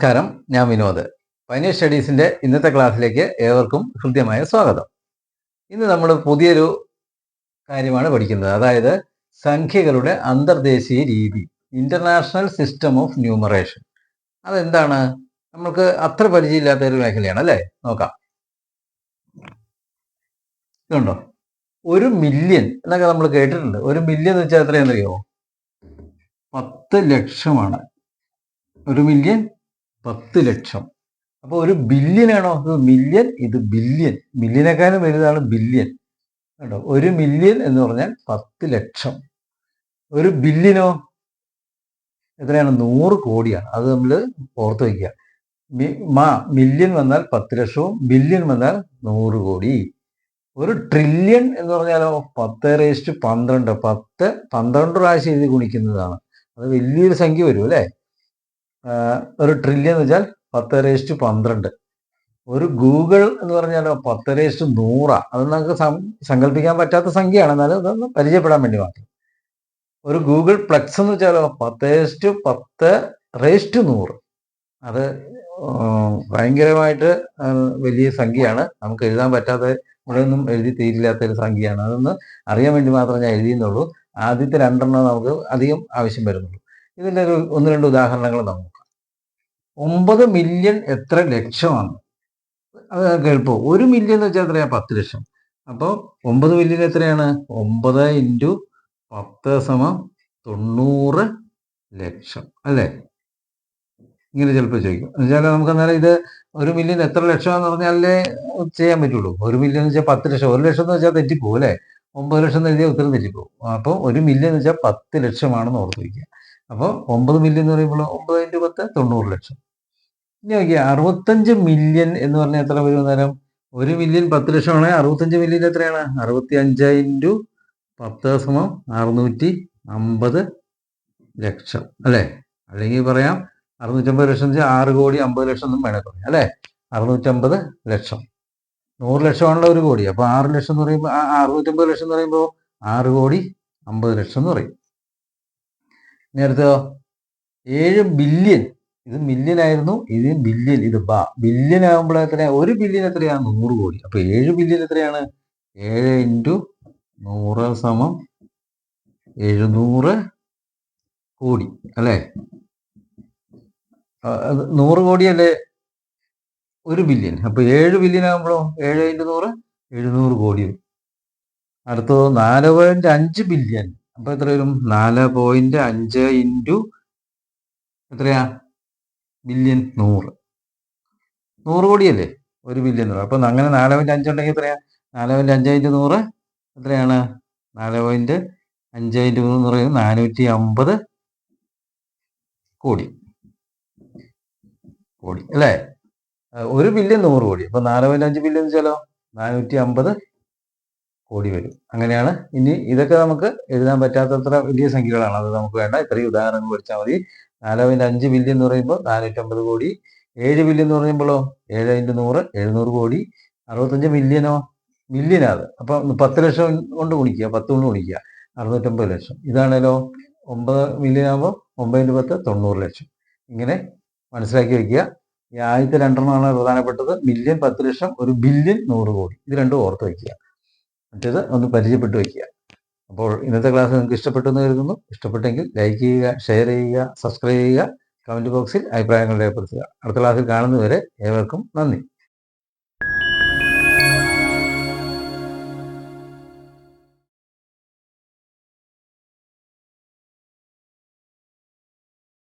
നമസ്കാരം, ഞാൻ വിനോദ്. പൈനീർ സ്റ്റഡീസിന്റെ ഇന്നത്തെ ക്ലാസ്സിലേക്ക് ഏവർക്കും ഹൃദ്യമായ സ്വാഗതം. ഇന്ന് നമ്മൾ പുതിയൊരു കാര്യമാണ് പഠിക്കുന്നത്, അതായത് സംഖ്യകളുടെ അന്തർദേശീയ രീതി, ഇന്റർനാഷണൽ സിസ്റ്റം ഓഫ് ന്യൂമറേഷൻ. അതെന്താണ്? നമുക്ക് അത്ര പരിചയമില്ലാത്ത ഒരു മേഖലയാണ് അല്ലേ? നോക്കാം. ഇതുണ്ടോ, 1 മില്യൺ എന്നൊക്കെ നമ്മൾ കേട്ടിട്ടുണ്ട്. 1 മില്യൺ എന്ന് വെച്ചാൽ എത്രയാണെന്നറിയോ? 10 ലക്ഷമാണ്. 1 മില്യൺ 10 ലക്ഷം. അപ്പോൾ ഒരു ബില്യൺ ആണോ? ഇത് മില്യൺ, ഇത് ബില്യൺ. മില്യനേക്കാളും വലുതാണ് ബില്യൺ. കേട്ടോ, 1 മില്യൺ എന്ന് പറഞ്ഞാൽ 10 ലക്ഷം. ഒരു ബില്യനോ എത്രയാണ്? 100 കോടിയാണ്. അത് നമ്മൾ ഓർത്ത് വയ്ക്കുക. മില്യൺ വന്നാൽ 10 ലക്ഷവും ബില്യൺ വന്നാൽ 100 കോടി. ഒരു ട്രില്യൺ എന്ന് പറഞ്ഞാലോ 10⁻12. 12 പ്രാവശ്യം എഴുതി ഗുണിക്കുന്നതാണ്. അത് വലിയൊരു സംഖ്യ വരും അല്ലേ? ഒരു ട്രില്യൺ എന്ന് വെച്ചാൽ 10⁻12. ഒരു ഗൂഗിൾ എന്ന് പറഞ്ഞാലോ 10⁻100. അത് നമുക്ക് സങ്കല്പിക്കാൻ പറ്റാത്ത സംഖ്യയാണ്, എന്നാലും അതൊന്ന് പരിചയപ്പെടാൻ വേണ്ടി മാത്രം. ഒരു ഗൂഗിൾ പ്ലക്സ് എന്ന് വെച്ചാലോ 10⁻10⁻100. അത് ഭയങ്കരമായിട്ട് വലിയ സംഖ്യയാണ്. നമുക്ക് എഴുതാൻ പറ്റാത്ത, ഇവിടെ ഒന്നും എഴുതി തീരില്ലാത്ത ഒരു സംഖ്യയാണ്. അതൊന്ന് അറിയാൻ വേണ്ടി മാത്രം ഞാൻ എഴുതിയെന്നുള്ളൂ. ആദ്യത്തെ 2 നമുക്ക് അധികം ആവശ്യം വരുന്നുള്ളൂ. ഇതിൻ്റെ ഒരു 1-2 ഉദാഹരണങ്ങൾ നമുക്ക് 9 മില്യൺ എത്ര ലക്ഷമാണ്? അത് കേൾപ്പോ. 1 മില്യൺ എന്ന് വെച്ചാൽ എത്രയാ? 10 ലക്ഷം. അപ്പോൾ 9 മില്യൺ എത്രയാണ്? 9 × 10 = 90 ലക്ഷം അല്ലേ? ഇങ്ങനെ ചിലപ്പോൾ ചോദിക്കും. എന്നുവെച്ചാൽ നമുക്ക് അന്നേരം ഇത് 1 മില്യൺ എത്ര ലക്ഷമാണെന്ന് പറഞ്ഞാലേ ചെയ്യാൻ പറ്റുള്ളൂ. 1 മില്യൺ എന്ന് വെച്ചാൽ 10 ലക്ഷം. 1 ലക്ഷം എന്ന് വെച്ചാൽ തെറ്റിപ്പോകും അല്ലേ? 9 ലക്ഷം എന്ന് എഴുതിയാൽ ഉത്തരം തെറ്റിപ്പോകും. അപ്പോൾ 1 മില്യൺ എന്ന് വെച്ചാൽ 10 ലക്ഷമാണെന്ന് ഓർത്ത് വയ്ക്കുക. അപ്പോൾ 9 മില്യൺ എന്ന് പറയുമ്പോൾ 9 × 10 90 ലക്ഷം. ഇനി നോക്കിയാൽ 65 മില്യൺ എന്ന് പറഞ്ഞാൽ എത്ര വരും നേരം? 1 മില്യൺ 10 ലക്ഷമാണെങ്കിൽ 65 മില്യൺ എത്രയാണ്? 65 × 10 = 650 ലക്ഷം അല്ലേ? അല്ലെങ്കിൽ പറയാം 650 ലക്ഷം എന്ന് വെച്ചാൽ 6,50,00,000 എന്നും വേണേൽ പറയാം അല്ലേ? 650 ലക്ഷം. 100 ലക്ഷമാണല്ലോ 1 കോടി. അപ്പോൾ 6 ലക്ഷം എന്ന് പറയുമ്പോൾ 650 ലക്ഷം എന്ന് പറയുമ്പോൾ 6,50,00,000 എന്ന് പറയും. നേരത്തെ 7 ബില്യൺ. ഇത് മില്യൺ ആയിരുന്നു, ഇത് ബില്യൺ, ഇത് ബില്യൺ ആകുമ്പോൾ എത്രയാണ്? 1 ബില്യൺ എത്രയാണ്? 100 കോടി. അപ്പോൾ 7 ബില്യൺ എത്രയാണ്? 7 × 100 = 700 കോടി അല്ലേ? 100 കോടിയല്ലേ 1 ബില്യൺ. അപ്പോൾ 7 ബില്യൺ ആകുമ്പോഴോ 7 × 100 700 കോടി. അടുത്തത് 4.5 ബില്യൺ. അപ്പോൾ എത്ര വരും? 4.5 × എത്രയാ? ബില്യൺ 100. 100 കോടിയല്ലേ 1 ബില്യൺ. അപ്പോൾ അങ്ങനെ 4.5 ഉണ്ടെങ്കിൽ എത്രയാ? 4.5 × 100 എത്രയാണ്? 4.5 × 100 എന്ന് പറയുന്നത് 450 കോടി അല്ലേ? 1 ബില്യൺ 100 കോടി. അപ്പോൾ 4.5 ബില്യൺ എന്ന് വെച്ചാലോ 450 കോടി വരും. അങ്ങനെയാണ്. ഇനി ഇതൊക്കെ നമുക്ക് എഴുതാൻ പറ്റാത്തത്ര വലിയ സംഖ്യകളാണ്, അത് നമുക്ക് വേണ്ട. ഇത്രയും ഉദാഹരണങ്ങൾ പഠിച്ചാൽ മതി. 4.5 ബില്യൺ എന്ന് പറയുമ്പോൾ 450 കോടി. 7 ബില്യൺ എന്ന് പറയുമ്പോഴോ 7 × 100 700 കോടി. 65 മില്യനോ മില്യനാണ്. അപ്പം 10 ലക്ഷം കൊണ്ട് ഗുണിക്കുക, 10 കൊണ്ട് ഗുണിക്കുക, 650 ലക്ഷം. ഇതാണല്ലോ 9 മില്യൺ ആകുമ്പോൾ 9 × 10 90 ലക്ഷം. ഇങ്ങനെ മനസ്സിലാക്കി വയ്ക്കുക. ഈ ആദ്യത്തെ 2 പ്രധാനപ്പെട്ടത്. മില്യൺ 10 ലക്ഷം, ഒരു ബില്യൺ 100 കോടി. ഇത് രണ്ടും ഓർത്ത് വയ്ക്കുക. മറ്റേത് ഒന്ന് പരിചയപ്പെട്ട് വയ്ക്കുക. അപ്പോൾ ഇന്നത്തെ ക്ലാസ് നിങ്ങൾക്ക് ഇഷ്ടപ്പെട്ടു എന്ന് കരുതുന്നു. ഇഷ്ടപ്പെട്ടെങ്കിൽ ലൈക്ക് ചെയ്യുക, ഷെയർ ചെയ്യുക, സബ്സ്ക്രൈബ് ചെയ്യുക, കമൻറ്റ് ബോക്സിൽ അഭിപ്രായങ്ങൾ രേഖപ്പെടുത്തുക. അടുത്ത ക്ലാസ്സിൽ കാണുന്നതുവരെ ഏവർക്കും നന്ദി.